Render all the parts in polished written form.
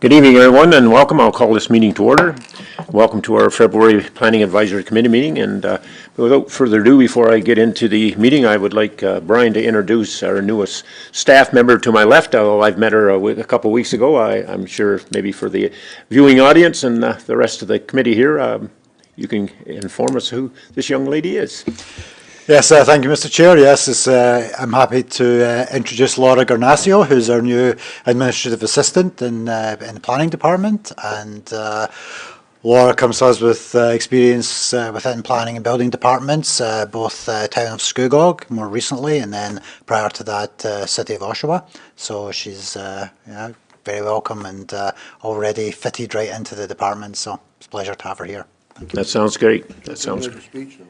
Good evening, everyone, and welcome. I'll call this meeting to order. Welcome to our February Planning Advisory Committee meeting. And without further ado, before I get into the meeting, I would like Brian to introduce our newest staff member to my left. Although I've met her a couple weeks ago, I'm sure maybe for the viewing audience and the rest of the committee here, you can inform us who this young lady is. Yes, thank you, Mr. Chair. Yes, I'm happy to introduce Laura Garnasio, who's our new Administrative Assistant in the Planning Department. And Laura comes to us with experience within planning and building departments, both Town of Scugog more recently, and then prior to that, City of Oshawa. So she's very welcome and already fitted right into the department. So it's a pleasure to have her here. Thank you. That sounds great. That sounds great.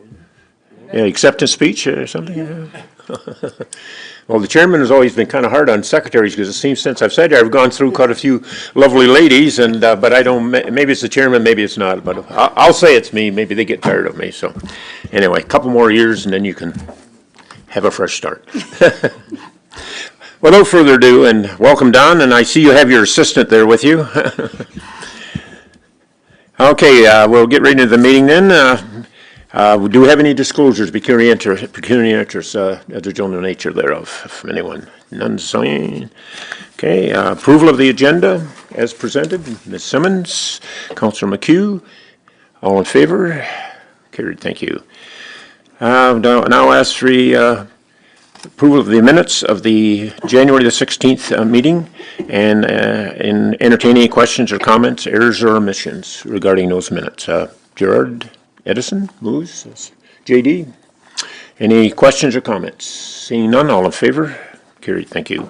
Yeah, acceptance speech or something? Yeah. Well, the chairman has always been kind of hard on secretaries because it seems since I've said here, I've gone through quite a few lovely ladies, and but I don't, maybe it's the chairman, maybe it's not, but I'll say it's me. Maybe they get tired of me. So anyway, a couple more years and then you can have a fresh start. Without further ado, and welcome, Don, and I see you have your assistant there with you. Okay, we'll get right into the meeting then. Do we have any disclosures, pecuniary interest, the general nature thereof, from anyone? None signed. Okay, approval of the agenda as presented. Ms. Simmons, Councillor McHugh, all in favor? Carried, thank you. Now ask for approval of the minutes of the January the 16th meeting, and entertain any questions or comments, errors or omissions regarding those minutes. Gerard? Edison, Moose, JD. Any questions or comments? Seeing none, all in favor? Carried, thank you.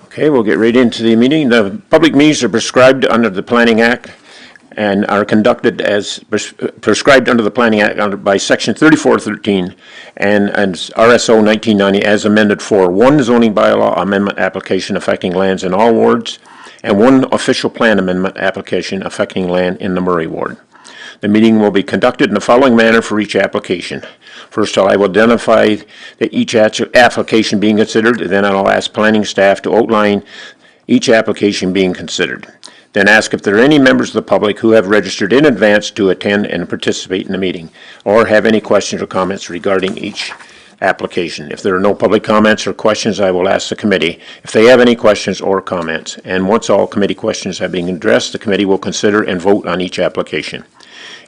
Okay, we'll get right into the meeting. The public meetings are prescribed under the Planning Act and are conducted as prescribed under the Planning Act by Section 3413 and RSO 1990 as amended for one zoning bylaw amendment application affecting lands in all wards and one official plan amendment application affecting land in the Murray ward. The meeting will be conducted in the following manner for each application. First, I will identify each application being considered, then I'll ask planning staff to outline each application being considered. Then ask if there are any members of the public who have registered in advance to attend and participate in the meeting, or have any questions or comments regarding each application. If there are no public comments or questions, I will ask the committee if they have any questions or comments. And once all committee questions have been addressed, the committee will consider and vote on each application.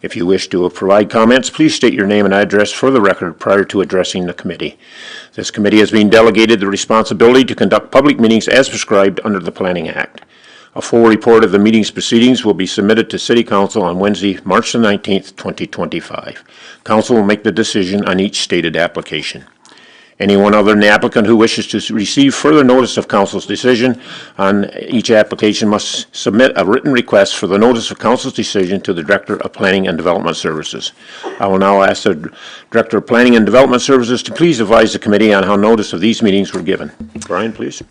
If you wish to provide comments, please state your name and address for the record prior to addressing the committee. This committee has been delegated the responsibility to conduct public meetings as prescribed under the Planning Act. A full report of the meeting's proceedings will be submitted to City Council on Wednesday, March the 19th, 2025. Council will make the decision on each stated application. Anyone other than the applicant who wishes to receive further notice of Council's decision on each application must submit a written request for the notice of Council's decision to the Director of Planning and Development Services. I will now ask the Director of Planning and Development Services to please advise the committee on how notice of these meetings were given. Brian, please.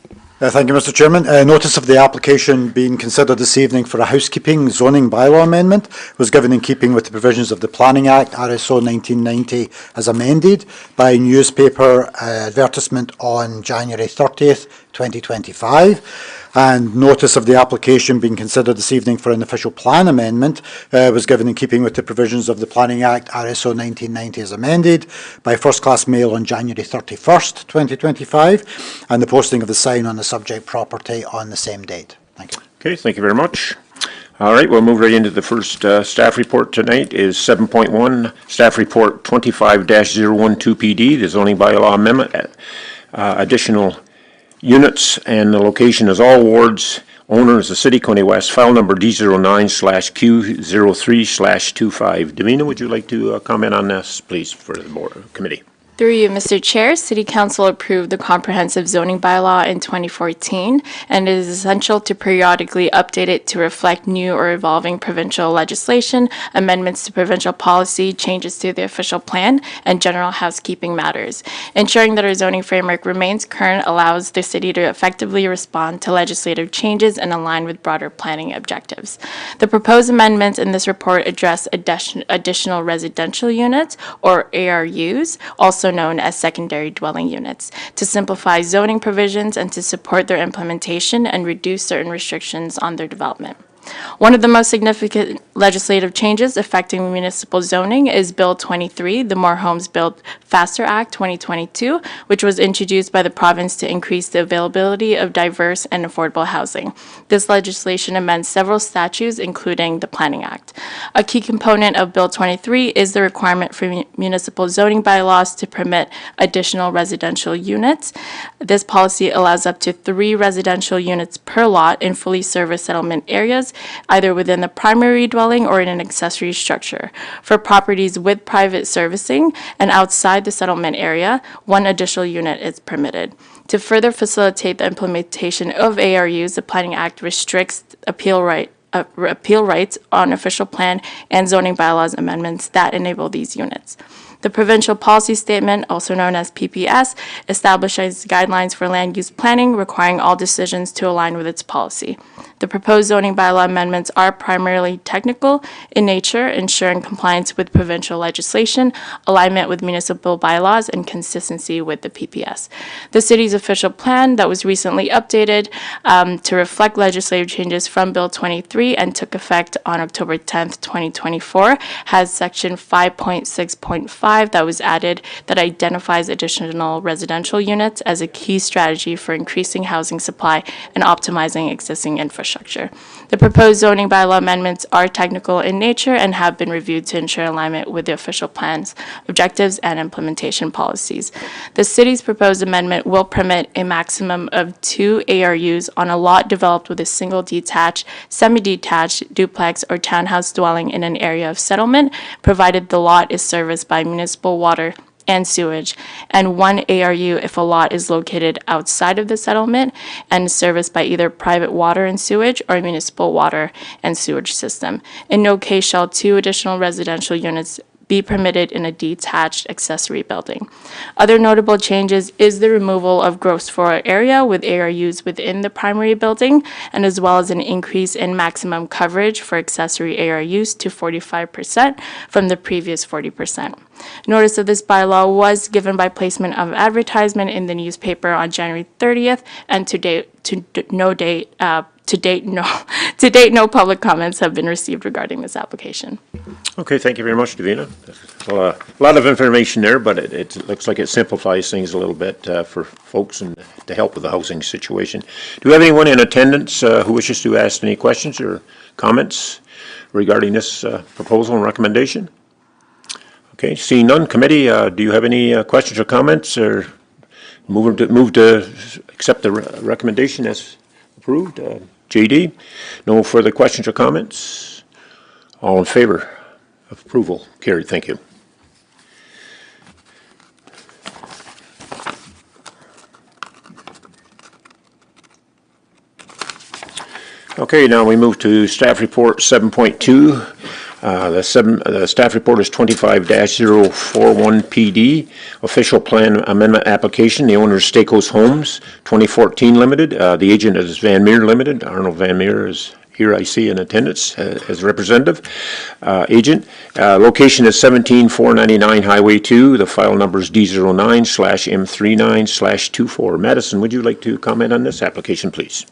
Thank you, Mr. Chairman. Notice of the application being considered this evening for a housekeeping zoning bylaw amendment was given in keeping with the provisions of the Planning Act, RSO 1990, as amended by newspaper advertisement on January 30th, 2025. And notice of the application being considered this evening for an official plan amendment was given in keeping with the provisions of the Planning Act, RSO 1990 as amended, by first-class mail on January 31st, 2025, and the posting of the sign on the subject property on the same date. Thank you. Okay, thank you very much. All right, we'll move right into the first staff report tonight is 7.1, Staff Report 25-012 PD, the zoning bylaw amendment, additional units, and the location is all wards. Owner is the City, Quinte West, file number D09/Q03/25. Davina, would you like to comment on this, please, for the board committee? Through you, Mr. Chair, City Council approved the comprehensive zoning bylaw in 2014, and it is essential to periodically update it to reflect new or evolving provincial legislation, amendments to provincial policy, changes to the official plan, and general housekeeping matters. Ensuring that our zoning framework remains current allows the city to effectively respond to legislative changes and align with broader planning objectives. The proposed amendments in this report address additional residential units, or ARUs, also also known as secondary dwelling units, to simplify zoning provisions and to support their implementation and reduce certain restrictions on their development. One of the most significant legislative changes affecting municipal zoning is Bill 23, the More Homes Built Faster Act 2022, which was introduced by the province to increase the availability of diverse and affordable housing. This legislation amends several statutes, including the Planning Act. A key component of Bill 23 is the requirement for municipal zoning bylaws to permit additional residential units. This policy allows up to 3 residential units per lot in fully serviced settlement areas, either within the primary dwelling or in an accessory structure. For properties with private servicing and outside the settlement area, 1 additional unit is permitted. To further facilitate the implementation of ARUs, the Planning Act restricts appeal rights on official plan and zoning bylaws amendments that enable these units. The Provincial Policy Statement, also known as PPS, establishes guidelines for land use planning, requiring all decisions to align with its policy. The proposed zoning bylaw amendments are primarily technical in nature, ensuring compliance with provincial legislation, alignment with municipal bylaws, and consistency with the PPS. The city's official plan that was recently updated to reflect legislative changes from Bill 23 and took effect on October 10th, 2024, has Section 5.6.5 that was added that identifies additional residential units as a key strategy for increasing housing supply and optimizing existing infrastructure. The proposed zoning bylaw amendments are technical in nature and have been reviewed to ensure alignment with the official plan's objectives and implementation policies. The city's proposed amendment will permit a maximum of 2 ARUs on a lot developed with a single detached, semi-detached, duplex, or townhouse dwelling in an area of settlement, provided the lot is serviced by municipal water and sewage, and 1 ARU if a lot is located outside of the settlement and serviced by either private water and sewage or a municipal water and sewage system. In no case shall 2 additional residential units be permitted in a detached accessory building. Other notable changes is the removal of gross floor area with ARUs within the primary building, and as well as an increase in maximum coverage for accessory ARUs to 45% from the previous 40%. Notice of this bylaw was given by placement of advertisement in the newspaper on January 30th, and to date, no public comments have been received regarding this application. Okay, thank you very much, Davina. Well, a lot of information there, but it looks like it simplifies things a little bit for folks and to help with the housing situation. Do we have anyone in attendance who wishes to ask any questions or comments regarding this proposal and recommendation? Okay, seeing none, committee, do you have any questions or comments, or move to accept the recommendation as approved? JD, no further questions or comments? All in favor of approval? Carried, thank you. Okay, now we move to staff report 7.2. The staff report is 25-041 PD, official plan amendment application. The owner is Stakos Homes, 2014 Limited. The agent is Van Meer Limited. Arnold Van Meer is here, I see, in attendance as representative agent. Location is 17499 Highway 2. The file number is D09/M39/24. Madison, would you like to comment on this application, please?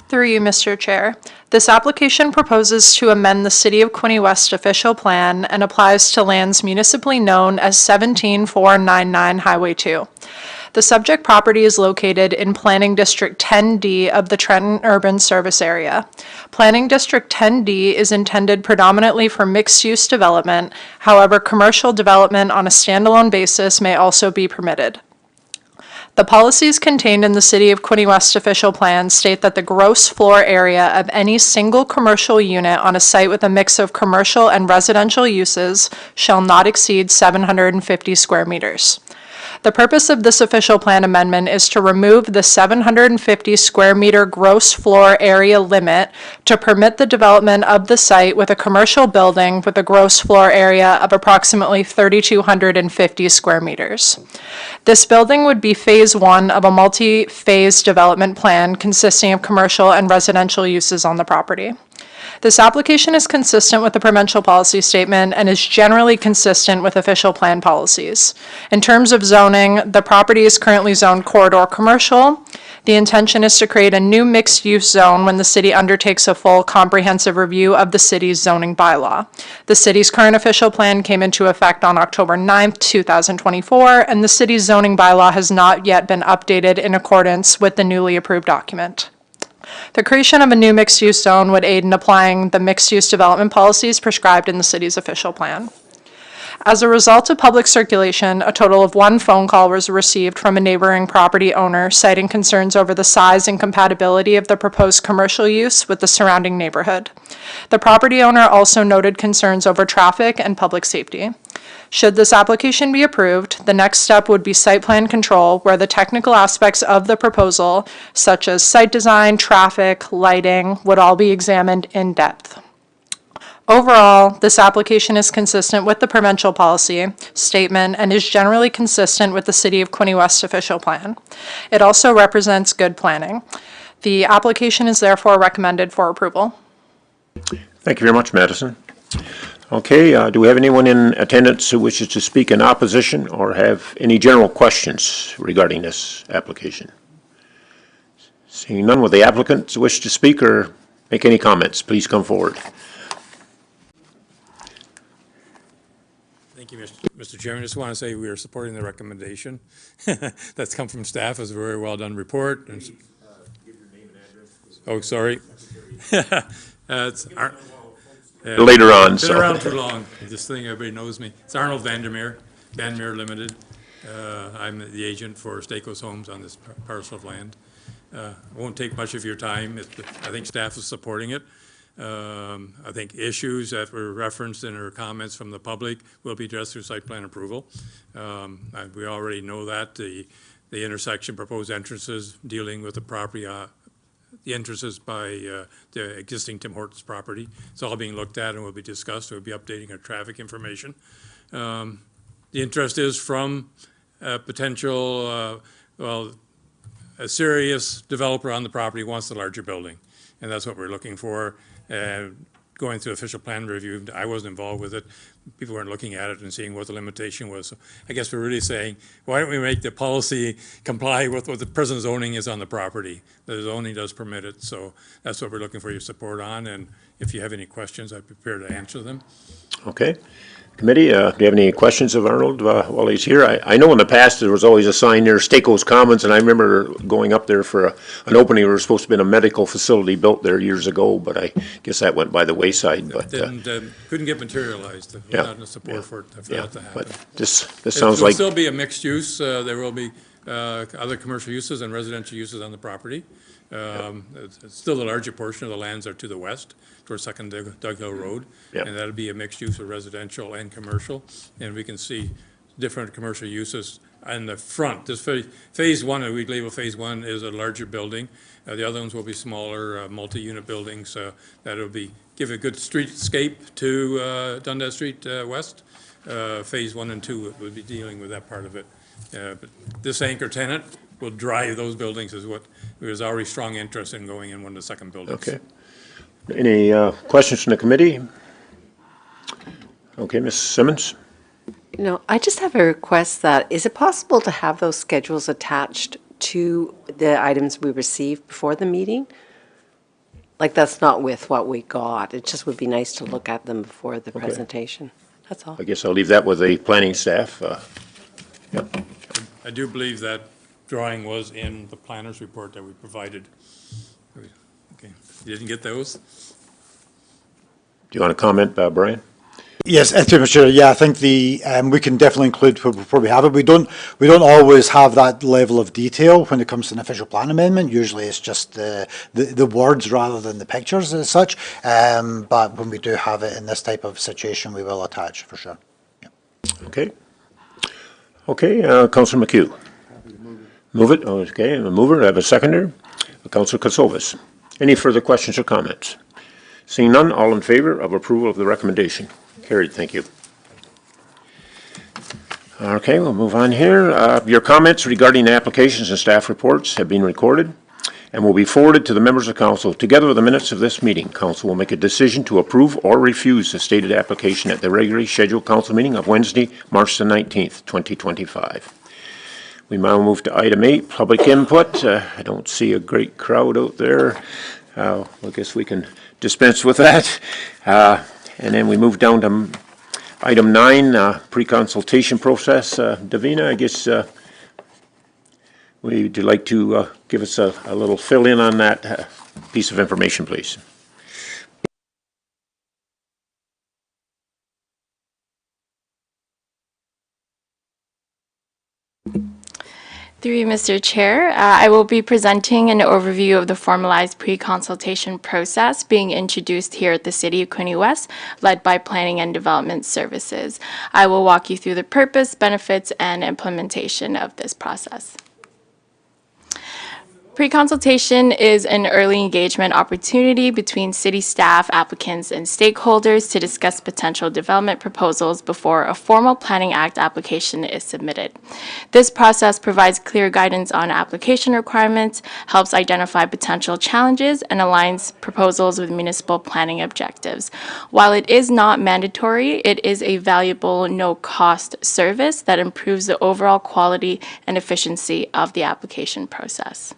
Through you, Mr. Chair. This application proposes to amend the City of Quinte West official plan and applies to lands municipally known as 17499 Highway 2. The subject property is located in Planning District 10D of the Trenton Urban Service Area. Planning District 10D is intended predominantly for mixed-use development. However, commercial development on a standalone basis may also be permitted. The policies contained in the City of Quinte West official plan state that the gross floor area of any single commercial unit on a site with a mix of commercial and residential uses shall not exceed 750 square meters. The purpose of this official plan amendment is to remove the 750 square meter gross floor area limit to permit the development of the site with a commercial building with a gross floor area of approximately 3,250 square meters. This building would be phase 1 of a multi-phase development plan consisting of commercial and residential uses on the property. This application is consistent with the provincial policy statement and is generally consistent with official plan policies. In terms of zoning, the property is currently zoned corridor commercial. The intention is to create a new mixed-use zone when the city undertakes a full comprehensive review of the city's zoning bylaw. The city's current official plan came into effect on October 9th, 2024, and the city's zoning bylaw has not yet been updated in accordance with the newly approved document. The creation of a new mixed-use zone would aid in applying the mixed-use development policies prescribed in the city's official plan. As a result of public circulation, a total of 1 phone call was received from a neighboring property owner citing concerns over the size and compatibility of the proposed commercial use with the surrounding neighborhood. The property owner also noted concerns over traffic and public safety. Should this application be approved, the next step would be site plan control, where the technical aspects of the proposal, such as site design, traffic, lighting, would all be examined in depth. Overall, this application is consistent with the provincial policy statement and is generally consistent with the City of Quinte West official plan. It also represents good planning. The application is therefore recommended for approval. Thank you very much, Madison. Okay, do we have anyone in attendance who wishes to speak in opposition or have any general questions regarding this application? Seeing none, will the applicants wish to speak or make any comments? Please come forward. Thank you, Mr. Chairman. I just want to say we are supporting the recommendation that's come from staff. It's a very well done report. Give your name and address. Oh, sorry. Later on. Been around too long. This thing, everybody knows me. It's Arnold Vandermeer Limited. I'm the agent for Stakos Homes on this parcel of land. It won't take much of your time. I think staff is supporting it. I think issues that were referenced in our comments from the public will be addressed through site plan approval. We already know that the intersection, proposed entrances dealing with the property, the entrances by the existing Tim Hortons property. It's all being looked at and will be discussed. We'll be updating our traffic information. The interest is from a potential, a serious developer on the property wants the larger building, and that's what we're looking for. Going through official plan review, I wasn't involved with it. People weren't looking at it and seeing what the limitation was. So I guess we're really saying, why don't we make the policy comply with what the present zoning is on the property? The zoning does permit it, so that's what we're looking for your support on. And if you have any questions, I'm prepared to answer them. Okay. Committee, do you have any questions of Arnold while he's here? I know in the past there was always a sign near Stakos Commons, and I remember going up there for an opening. There was supposed to be a medical facility built there years ago, but I guess that went by the wayside. But couldn't get materialized. Without enough support for that to happen. But this sounds like... There will still be a mixed use. There will be other commercial uses and residential uses on the property. It's still the larger portion of the lands are to the west, towards Second Doug Hill Road, and that'll be a mixed use of residential and commercial. And we can see different commercial uses in the front. This phase one, we label phase one, is a larger building. The other ones will be smaller, multi-unit buildings. That'll give a good streetscape to Dundas Street West. Phase 1 and 2 will be dealing with that part of it. But this anchor tenant will drive those buildings, is what there's already strong interest in going in one of the second buildings. Okay. Any questions from the committee? Okay, Ms. Simmons? No, I just have a request that, is it possible to have those schedules attached to the items we received before the meeting? Like, that's not with what we got. It just would be nice to look at them before the presentation. That's all. I guess I'll leave that with the planning staff. Yep. I do believe that drawing was in the planner's report that we provided. Okay, you didn't get those? Do you want to comment, Brian? Yes, Mr. Chair. Yeah, I think we can definitely include where we have it. We don't always have that level of detail when it comes to an official plan amendment. Usually, it's just the words rather than the pictures as such. But when we do have it in this type of situation, we will attach for sure. Yeah. Okay. Okay, Councillor McHugh. Move it. Okay, a mover. I have a seconder. Councillor Kasovas. Any further questions or comments? Seeing none, all in favor of approval of the recommendation? Carried. Thank you. Okay, we'll move on here. Your comments regarding the applications and staff reports have been recorded. and will be forwarded to the members of council. Together with the minutes of this meeting, council will make a decision to approve or refuse the stated application at the regularly scheduled council meeting of Wednesday, March the 19th, 2025. We now move to item 8, public input. I don't see a great crowd out there. I guess we can dispense with that. And then we move down to item 9, pre-consultation process. Davina, I guess would you like to give us a little fill-in on that piece of information, please? Through you, Mr. Chair, I will be presenting an overview of the formalized pre-consultation process being introduced here at the City of Quinte West, led by Planning and Development Services. I will walk you through the purpose, benefits, and implementation of this process. Pre-consultation is an early engagement opportunity between city staff, applicants, and stakeholders to discuss potential development proposals before a formal Planning Act application is submitted. This process provides clear guidance on application requirements, helps identify potential challenges, and aligns proposals with municipal planning objectives. While it is not mandatory, it is a valuable no-cost service that improves the overall quality and efficiency of the application process.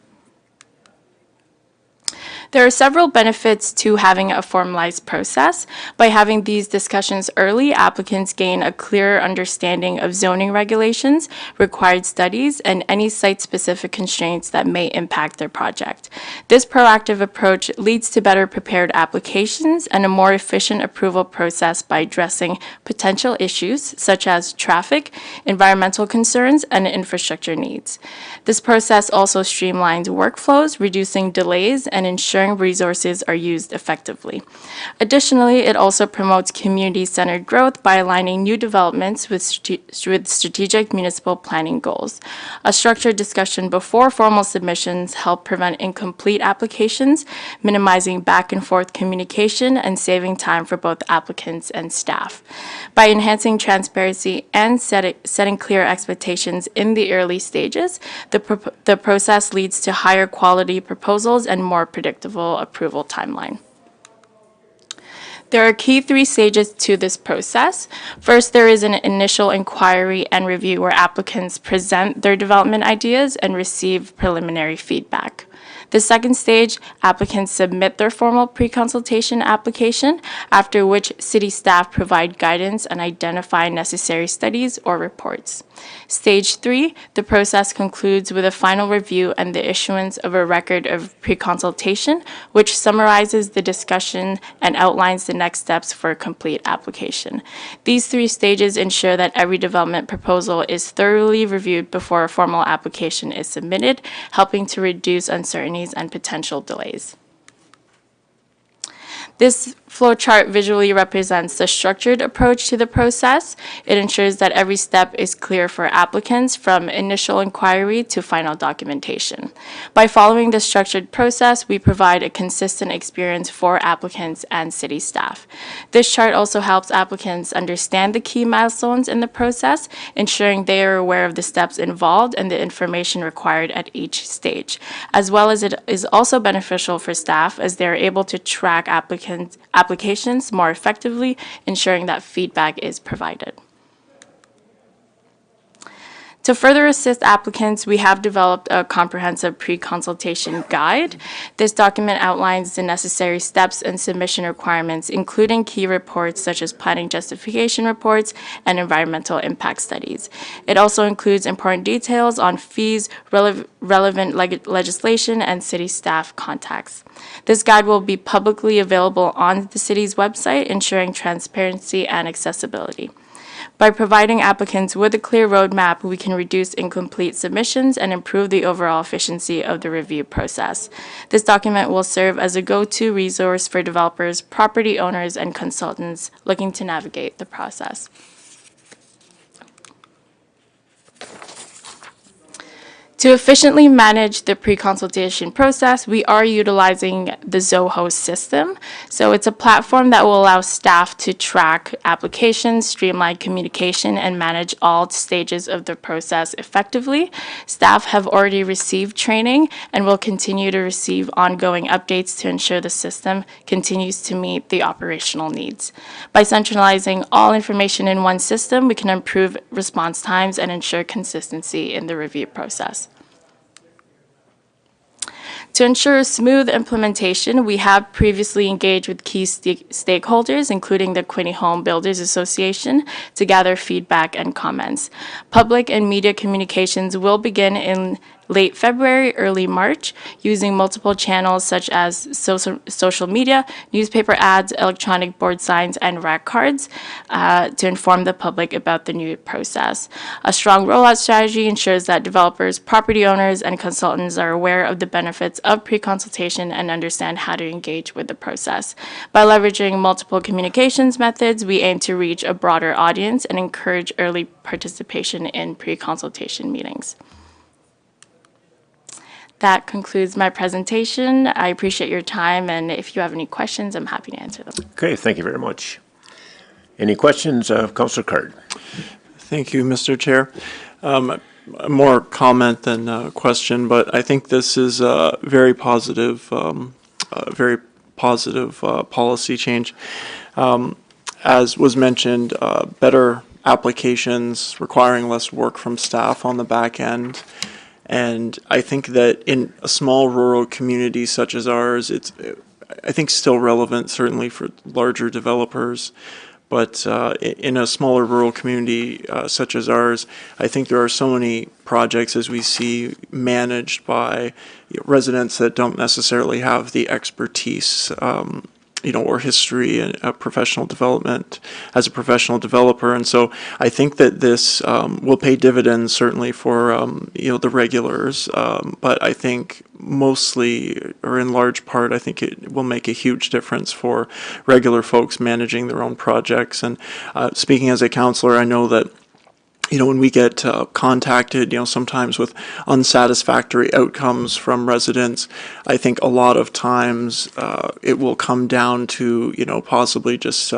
There are several benefits to having a formalized process. By having these discussions early, applicants gain a clearer understanding of zoning regulations, required studies, and any site-specific constraints that may impact their project. This proactive approach leads to better prepared applications and a more efficient approval process by addressing potential issues such as traffic, environmental concerns, and infrastructure needs. This process also streamlines workflows, reducing delays and ensuring resources are used effectively. Additionally, it also promotes community-centered growth by aligning new developments with strategic municipal planning goals. A structured discussion before formal submissions help prevent incomplete applications, minimizing back and forth communication and saving time for both applicants and staff. By enhancing transparency and setting clear expectations in the early stages, the process leads to higher quality proposals and more predictable approval timeline. There are key 3 stages to this process. First, there is an initial inquiry and review where applicants present their development ideas and receive preliminary feedback. The second stage, applicants submit their formal pre-consultation application, after which city staff provide guidance and identify necessary studies or reports. Stage 3, the process concludes with a final review and the issuance of a record of pre-consultation, which summarizes the discussion and outlines the next steps for a complete application. These 3 stages ensure that every development proposal is thoroughly reviewed before a formal application is submitted, helping to reduce uncertainties and potential delays. This flowchart visually represents the structured approach to the process. It ensures that every step is clear for applicants from initial inquiry to final documentation. By following this structured process, we provide a consistent experience for applicants and city staff. This chart also helps applicants understand the key milestones in the process, ensuring they are aware of the steps involved and the information required at each stage, as well as it is also beneficial for staff as they are able to track applications more effectively, ensuring that feedback is provided. To further assist applicants, we have developed a comprehensive pre-consultation guide. This document outlines the necessary steps and submission requirements, including key reports such as planning justification reports and environmental impact studies. It also includes important details on fees, relevant legislation, and city staff contacts. This guide will be publicly available on the city's website, ensuring transparency and accessibility. By providing applicants with a clear roadmap, we can reduce incomplete submissions and improve the overall efficiency of the review process. This document will serve as a go-to resource for developers, property owners, and consultants looking to navigate the process. To efficiently manage the pre-consultation process, we are utilizing the Zoho system. So it's a platform that will allow staff to track applications, streamline communication, and manage all stages of the process effectively. Staff have already received training and will continue to receive ongoing updates to ensure the system continues to meet the operational needs. By centralizing all information in one system, we can improve response times and ensure consistency in the review process. To ensure a smooth implementation, we have previously engaged with key stakeholders, including the Quinte Home Builders Association, to gather feedback and comments. Public and media communications will begin in late February, early March, using multiple channels such as social media, newspaper ads, electronic board signs, and rack cards to inform the public about the new process. A strong rollout strategy ensures that developers, property owners, and consultants are aware of the benefits of pre-consultation and understand how to engage with the process. By leveraging multiple communications methods, we aim to reach a broader audience and encourage early participation in pre-consultation meetings. That concludes my presentation. I appreciate your time, and if you have any questions, I'm happy to answer them. Okay, thank you very much. Any questions, Councillor Card? Thank you, Mr. Chair. More comment than a question, but I think this is a very positive, policy change. As was mentioned, better applications requiring less work from staff on the back end. And I think that in a small rural community such as ours, it's, I think, still relevant, certainly for larger developers. But in a smaller rural community such as ours, I think there are so many projects, as we see, managed by residents that don't necessarily have the expertise, or history and professional development as a professional developer. And so I think that this will pay dividends certainly for, the regulars. But I think mostly, or in large part, I think it will make a huge difference for regular folks managing their own projects. And speaking as a counselor, I know that when we get contacted, sometimes with unsatisfactory outcomes from residents, I think a lot of times it will come down to, possibly just,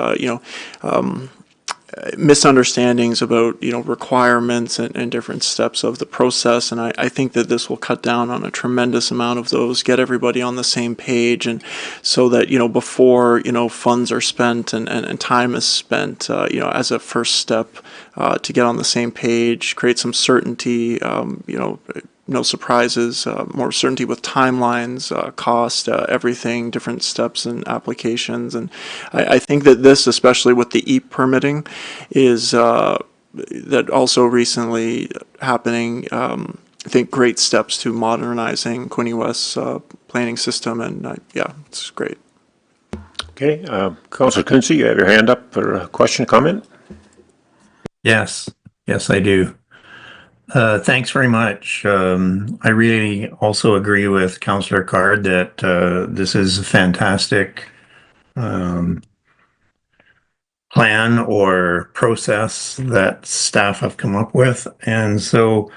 misunderstandings about, requirements and different steps of the process. And I think that this will cut down on a tremendous amount of those, get everybody on the same page, and so that, before, funds are spent and time is spent, as a first step to get on the same page, create some certainty, no surprises, more certainty with timelines, cost, everything, different steps and applications. And I think that this, especially with the permitting, is that also recently happening, I think great steps to modernizing Quinte West's planning system. And it's great. Okay, Councillor Quinte, you have your hand up for a question, comment? Yes, I do. Thanks very much. I really also agree with Councillor Card that this is a fantastic plan or process that staff have come up with. And so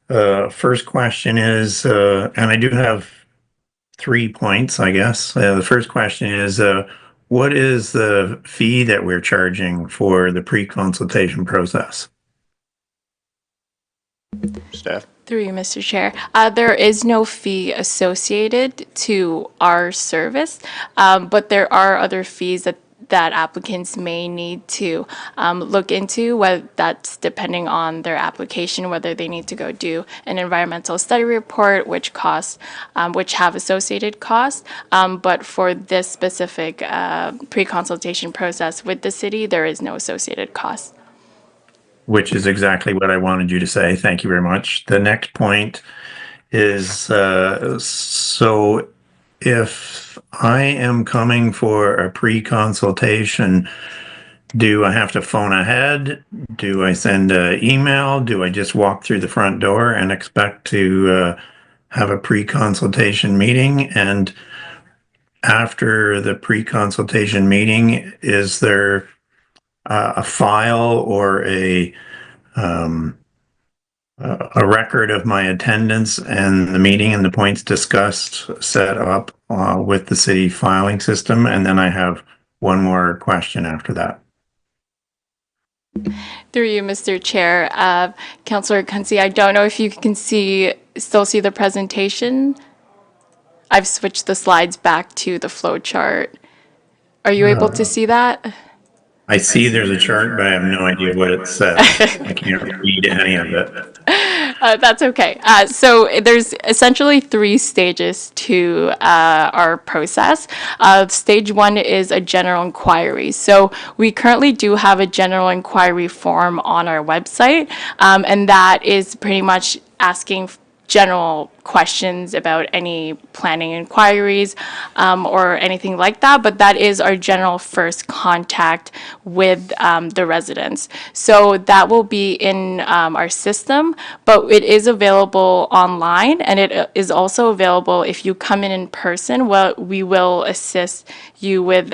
first question is, and I do have 3 points, I guess. The first question is, what is the fee that we're charging for the pre-consultation process? Staff? Through you, Mr. Chair. There is no fee associated to our service, but there are other fees that applicants may need to look into, whether that's depending on their application, whether they need to go do an environmental study report, which have associated costs. But for this specific pre-consultation process with the city, there is no associated cost. Which is exactly what I wanted you to say. Thank you very much. The next point is, so if I am coming for a pre-consultation, do I have to phone ahead? Do I send an email? Do I just walk through the front door and expect to have a pre-consultation meeting? And after the pre-consultation meeting, is there a file or a a record of my attendance and the meeting and the points discussed set up with the city filing system. And then I have one more question after that. Through you, Mr. Chair. Councillor Quinte, I don't know if you can still see the presentation. I've switched the slides back to the flow chart. Are you able to see that? I see there's a chart, but I have no idea what it says. I can't read any of it. That's okay. So there's essentially 3 stages to our process. Stage 1 is a general inquiry. So we currently do have a general inquiry form on our website, and that is pretty much asking general questions about any planning inquiries or anything like that, but that is our general first contact with the residents. So that will be in our system, but it is available online, and it is also available if you come in person. Well, we will assist you with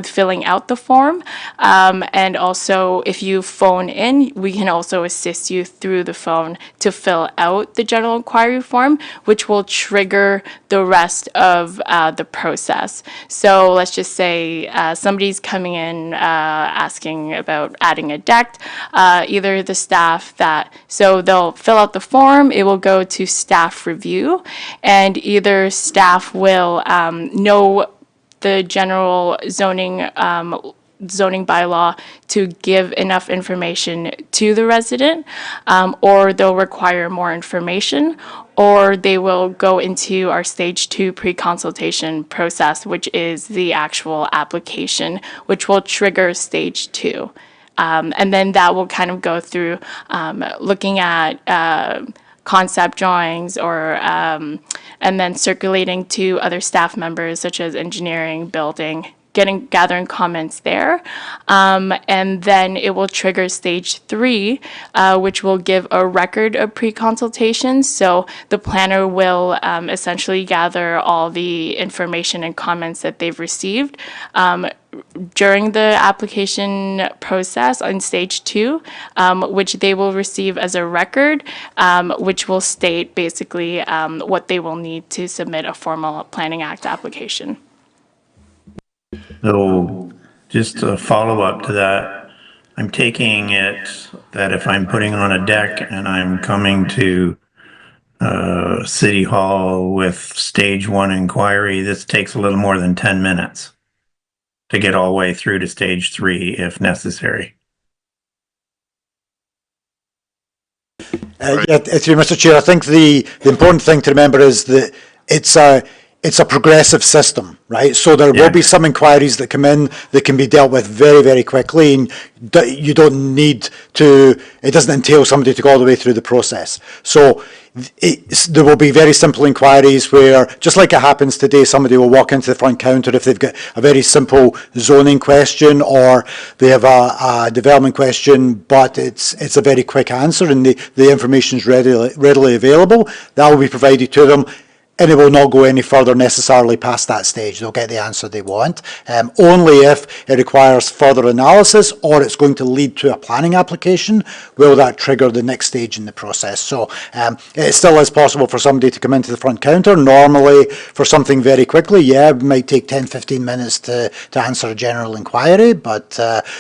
filling out the form, and also if you phone in, we can also assist you through the phone to fill out the general inquiry form, which will trigger the rest of the process. So let's just say somebody's coming in asking about adding a deck, either the staff so they'll fill out the form, it will go to staff review, and either staff will know the general zoning bylaw to give enough information to the resident, or they'll require more information, or they will go into our stage 2 pre-consultation process, which is the actual application, which will trigger stage 2. And then that will kind of go through looking at concept drawings and then circulating to other staff members such as engineering, building, gathering comments there. And then it will trigger stage 3, which will give a record of pre-consultations. So the planner will essentially gather all the information and comments that they've received during the application process on stage 2, which they will receive as a record, which will state basically what they will need to submit a formal Planning Act application. So just a follow up to that, I'm taking it that if I'm putting on a deck and I'm coming to City Hall with stage 1 inquiry, this takes a little more than 10 minutes to get all the way through to stage 3 if necessary. Yeah, through Mr. Chair, I think the important thing to remember is that it's a progressive system, right? So there will be some inquiries that come in that can be dealt with very, very quickly, and you don't need to, it doesn't entail somebody to go all the way through the process. So there will be very simple inquiries where, just like it happens today, somebody will walk into the front counter if they've got a very simple zoning question or they have a development question, but it's a very quick answer and the information is readily available. That will be provided to them. And it will not go any further necessarily past that stage. They'll get the answer they want. Only if it requires further analysis or it's going to lead to a planning application will that trigger the next stage in the process. So it still is possible for somebody to come into the front counter. Normally for something very quickly, it might take 10-15 minutes to answer a general inquiry. But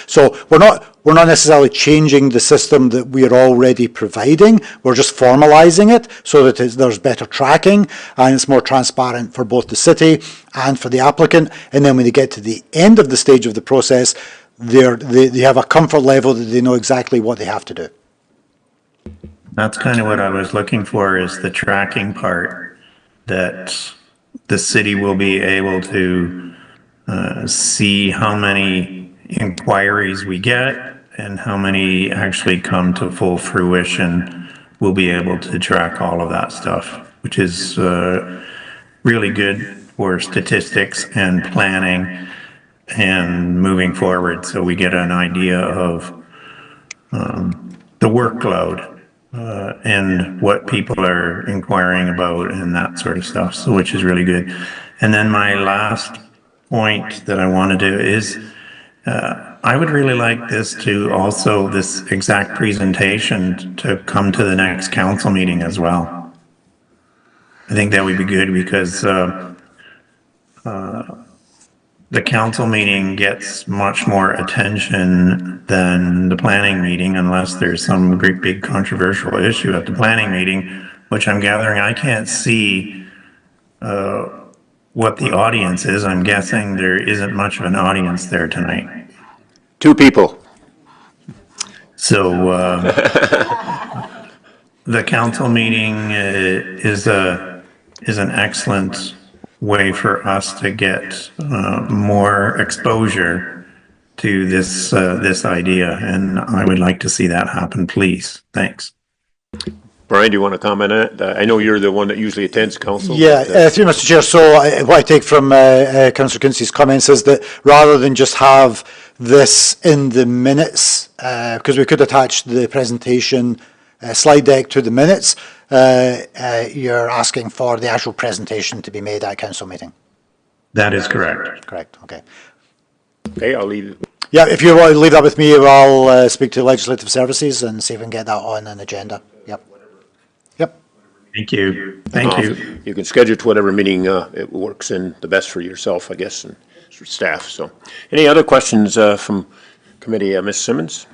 so we're not necessarily changing the system that we are already providing. We're just formalising it so that there's better tracking and it's more transparent for both the city and for the applicant. And then when they get to the end of the stage of the process, they have a comfort level that they know exactly what they have to do. That's kind of what I was looking for, is the tracking part, that the city will be able to see how many inquiries we get and how many actually come to full fruition. We'll be able to track all of that stuff, which is really good for statistics and planning and moving forward, so we get an idea of the workload and what people are inquiring about and that sort of stuff, so which is really good. And then my last point that I want to do is I would really like this to also, this exact presentation to come to the next council meeting as well. I think that would be good because the council meeting gets much more attention than the planning meeting unless there's some great big controversial issue at the planning meeting, which I'm gathering I can't see what the audience is. I'm guessing there isn't much of an audience there tonight. 2 people. So the council meeting is an excellent way for us to get more exposure to this this idea, and I would like to see that happen, please. Thanks. Brian, do you want to comment on it? I know you're the one that usually attends council. Yeah, but, through Mr. Chair. So what I take from Councillor Quince's comments is that rather than just have this in the minutes, because we could attach the presentation slide deck to the minutes, you're asking for the actual presentation to be made at a council meeting. That is correct. Correct, okay. Okay, I'll leave. Yeah, if you want to leave that with me, I'll speak to Legislative Services and see if we can get that on an agenda. Yep. Yep. Thank you. Thank you. You can schedule to whatever meeting it works in the best for yourself, I guess, and staff. So, any other questions from committee? Ms. Simmons?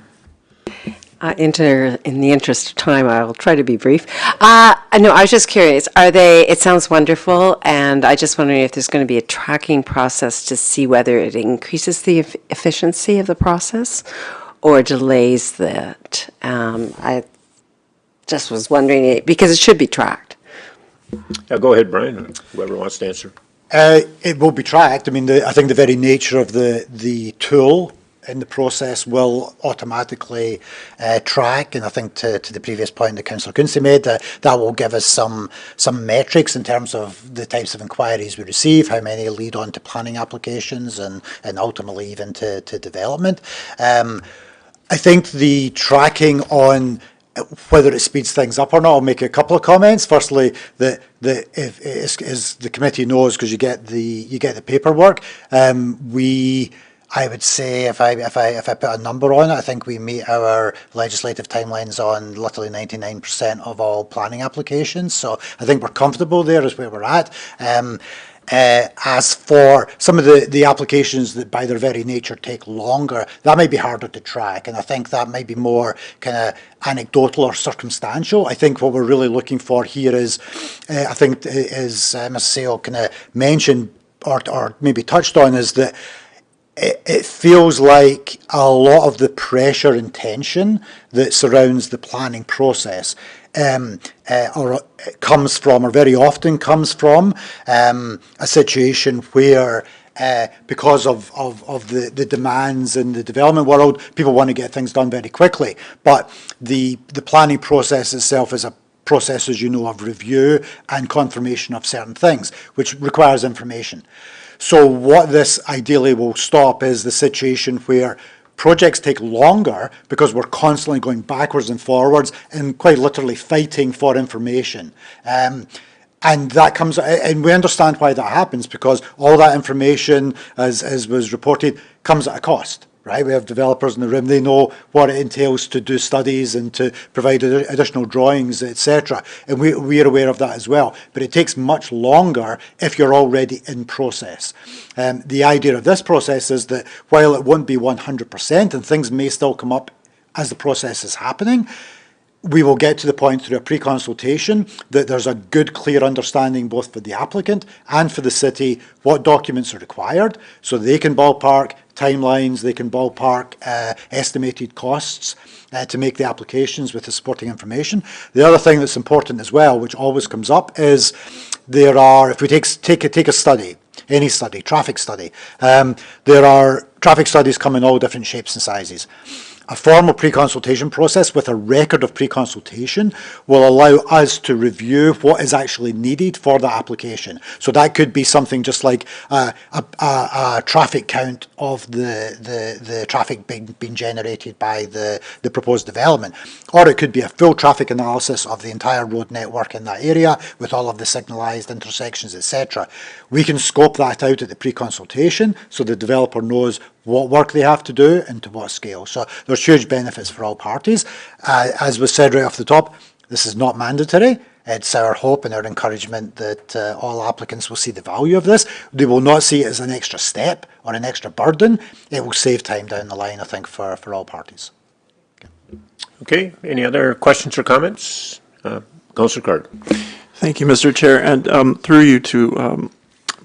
In the interest of time, I will try to be brief. No, I was just curious, it sounds wonderful, and I just wondering if there's going to be a tracking process to see whether it increases the efficiency of the process or delays that. I just was wondering, because it should be tracked. Go ahead, Brian, or whoever wants to answer. It will be tracked. I mean, I think the very nature of the tool in the process will automatically track, and I think to the previous point that Councillor Quinte made, that will give us some metrics in terms of the types of inquiries we receive, how many lead on to planning applications, and ultimately even to development. I think the tracking on whether it speeds things up or not, I'll make a couple of comments. Firstly, that if as the committee knows, because you get the paperwork, I would say if I put a number on it, I think we meet our legislative timelines on literally 99% of all planning applications. So I think we're comfortable there is where we're at. As for some of the applications that by their very nature take longer, that might be harder to track, and I think that might be more kind of anecdotal or circumstantial. I think what we're really looking for here is, I think as Ms. Sale kind of mentioned or maybe touched on, is that it feels like a lot of the pressure and tension that surrounds the planning process comes from, or very often comes from, a situation where because of the demands in the development world, people want to get things done very quickly. But the planning process itself is a process, as you know, of review and confirmation of certain things, which requires information. So what this ideally will stop is the situation where projects take longer because we're constantly going backwards and forwards and quite literally fighting for information. And that comes, and we understand why that happens, because all that information, as was reported, comes at a cost. Right, we have developers in the room, they know what it entails to do studies and to provide additional drawings, etc. And we're aware of that as well. But it takes much longer if you're already in process. The idea of this process is that while it won't be 100% and things may still come up as the process is happening, we will get to the point through a pre-consultation that there's a good, clear understanding both for the applicant and for the city what documents are required, so they can ballpark timelines, they can ballpark estimated costs to make the applications with the supporting information. The other thing that's important as well, which always comes up, is there are, if we take a study, any study, traffic study, there are traffic studies come in all different shapes and sizes. A formal pre-consultation process with a record of pre-consultation will allow us to review what is actually needed for the application. So that could be something just like a traffic count of the traffic being generated by the proposed development. Or it could be a full traffic analysis of the entire road network in that area with all of the signalised intersections, etc. We can scope that out at the pre-consultation so the developer knows what work they have to do and to what scale. So there's huge benefits for all parties. As was said right off the top, this is not mandatory. It's our hope and our encouragement that all applicants will see the value of this. They will not see it as an extra step or an extra burden. It will save time down the line, I think, for all parties. Okay, any other questions or comments? Councillor Card. Thank you, Mr. Chair, and through you to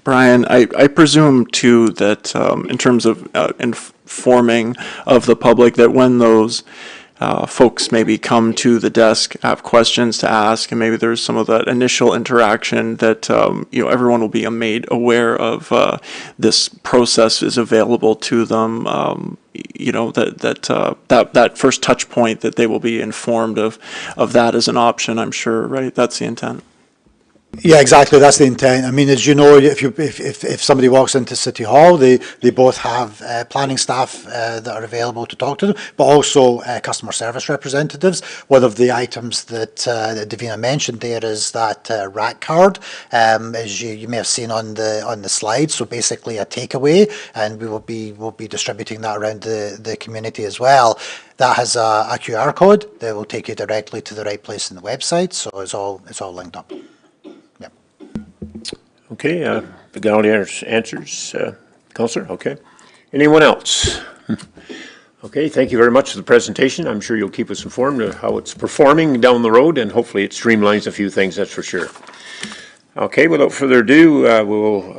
Brian, I presume too that in terms of informing of the public, that when those folks maybe come to the desk, have questions to ask, and maybe there's some of that initial interaction, that everyone will be made aware of this process is available to them. That first touch point, that they will be informed of that as an option. I'm sure, right? That's the intent. Yeah, exactly. That's the intent. I mean, as you know, if somebody walks into City Hall, they both have planning staff that are available to talk to them, but also customer service representatives. One of the items that Davina mentioned there is that rack card, as you may have seen on the slide. So basically, a takeaway, and we'll be distributing that around the community as well. That has a QR code that will take you directly to the right place in the website. So it's all linked up. Okay, the Gaudiers answers. Councillor, okay. Anyone else? Okay, thank you very much for the presentation. I'm sure you'll keep us informed of how it's performing down the road, and hopefully it streamlines a few things, that's for sure. Okay, without further ado,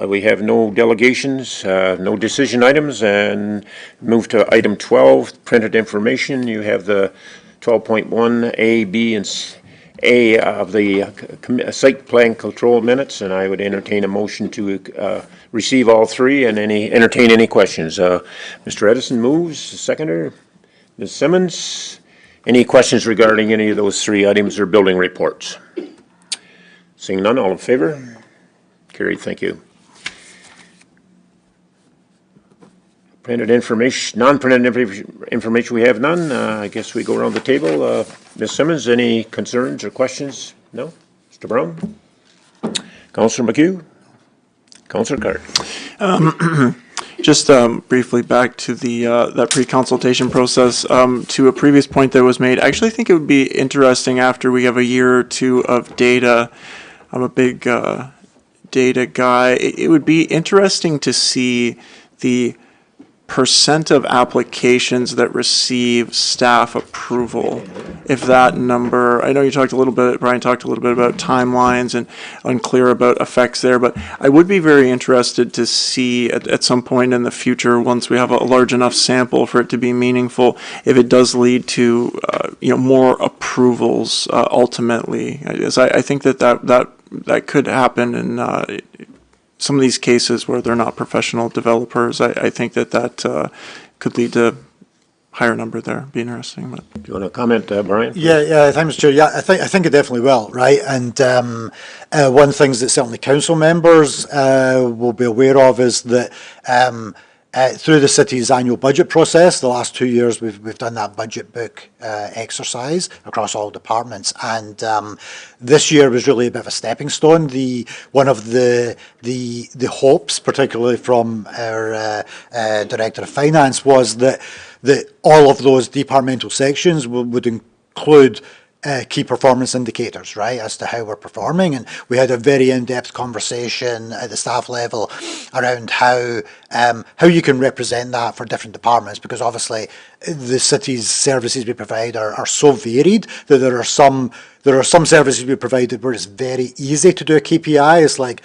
we have no delegations, no decision items, and move to item 12, printed information. You have the 12.1 A, B, and A of the site plan control minutes, and I would entertain a motion to receive all three and entertain any questions. Mr. Edison moves, seconder. Ms. Simmons, any questions regarding any of those three items or building reports? Seeing none, all in favor? Carried, thank you. Printed information, non-printed information, we have none. I guess we go around the table. Ms. Simmons, any concerns or questions? No? Mr. Brown? Councillor McHugh? Councillor Card? Just briefly back to the that pre-consultation process, to a previous point that was made. I actually think it would be interesting after we have a year or two of data. I'm a big data guy. It would be interesting to see the percent of applications that receive staff approval. If that number, I know you talked a little bit, Brian talked a little bit about timelines and unclear about effects there, but I would be very interested to see at some point in the future, once we have a large enough sample for it to be meaningful, if it does lead to more approvals ultimately. I think that could happen in some of these cases where they're not professional developers. I think that could lead to higher number there. Be interesting. But. Do you want to comment, Brian? Yeah, thanks, Chair. Yeah, I think it definitely will, right? And one of the things that certainly council members will be aware of is that through the city's annual budget process, the last 2 years we've done that budget book exercise across all departments, and this year was really a bit of a stepping stone. One of the hopes, particularly from our Director of Finance, was that all of those departmental sections would include key performance indicators, right, as to how we're performing. And we had a very in-depth conversation at the staff level around how you can represent that for different departments, because obviously the city's services we provide are so varied that there are some services we provided where it's very easy to do a KPI. It's like,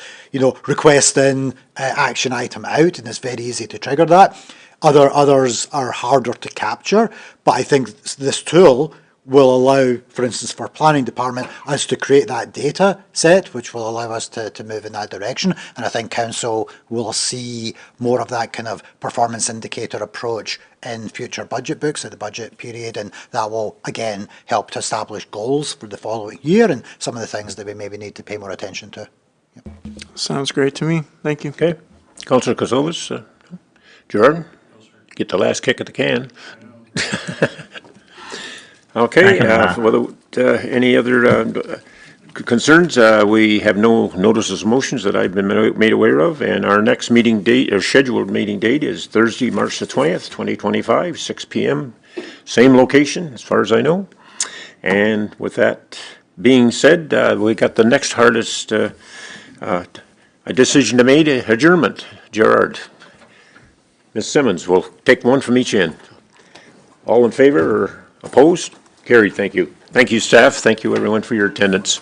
request in, action item out, and it's very easy to trigger that. Others are harder to capture, but I think this tool will allow, for instance, for planning department, us to create that data set, which will allow us to move in that direction. And I think council will see more of that kind of performance indicator approach in future budget books at the budget period, and that will again help to establish goals for the following year and some of the things that we maybe need to pay more attention to. Yep. Sounds great to me. Thank you. Okay. Councillor Kozovas, Jordan, get the last kick at the can. Okay, without any other concerns, we have no notices of motions that I've been made aware of, and our next meeting date, or scheduled meeting date, is Thursday, March the 20th, 2025, 6 p.m. Same location, as far as I know. And with that being said, we got the next hardest a decision to make, adjournment. Gerard. Ms. Simmons, we'll take one from each end. All in favor or opposed? Carried, thank you. Thank you, staff. Thank you, everyone, for your attendance.